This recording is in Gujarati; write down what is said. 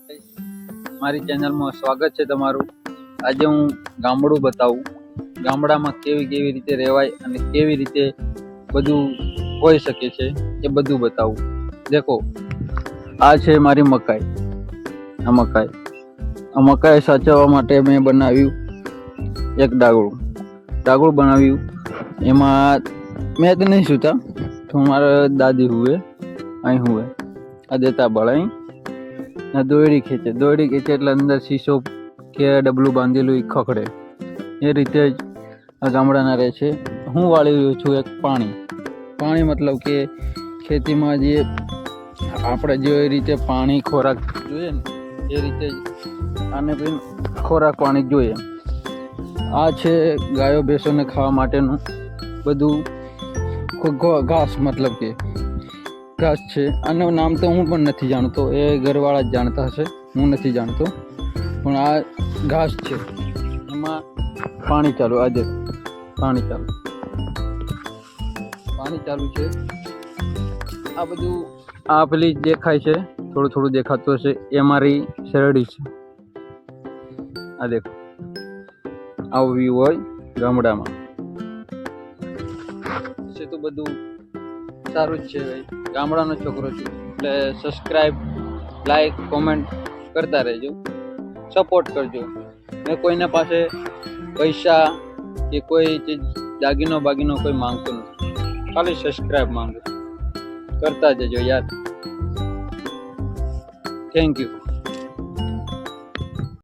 મારી ચેનલમાં સ્વાગત છે તમારું। આજે હું ગામડું બતાવું, ગામડામાં કેવી રીતે રહેવાય અને કેવી રીતે બધું હોઈ શકે છે એ બધું બતાવું। દેખો, આ છે મારી મકાઈ। આ મકાઈ સાચવવા માટે મેં બનાવ્યું એક ડાગડું બનાવ્યું। એમાં મેં તો નહીં સૂતા, તો મારા દાદી હુએ અહીં હુએ આ દેતા બળાઈ દોયડી ખેંચે એટલે અંદર શીશો કે ડબલું બાંધેલું એ ખખડે। એ રીતે જ આ ગામડાના રહે છે। હું વાળી રહ્યો છું એક પાણી મતલબ કે ખેતીમાં જે આપણે જે રીતે પાણી ખોરાક જોઈએ ને એ રીતે જ આને પણ ખોરાક પાણી જોઈએ। આ છે ગાયો ભેંસોને ખાવા માટેનું બધું ઘાસ, મતલબ કે ઘાસ છે। આનું નામ તો હું પણ નથી જાણતો, એ ઘરવાળા જ જાણતા હશે, હું નથી જાણતો। પણ આ ઘાસ છે, એમાં પાણી ચાલુ છે। આ બધું આ પેલી દેખાય છે, થોડું દેખાતું હશે, એ મારી શેરડી છે। આ દેખો, આવું વ્યૂ હોય ગામડામાં। છે તો બધું સારું જ છે ભાઈ, ગામડાનો છોકરો છું એટલે સબસ્ક્રાઈબ, લાઈક, કોમેન્ટ કરતા રહેજો, સપોર્ટ કરજો। મેં કોઈના પાસે પૈસા કે કોઈ ચીજ દાગીનો કોઈ માંગતો નથી, ખાલી સબસ્ક્રાઈબ માંગુ, કરતા જજો યાર। Thank you.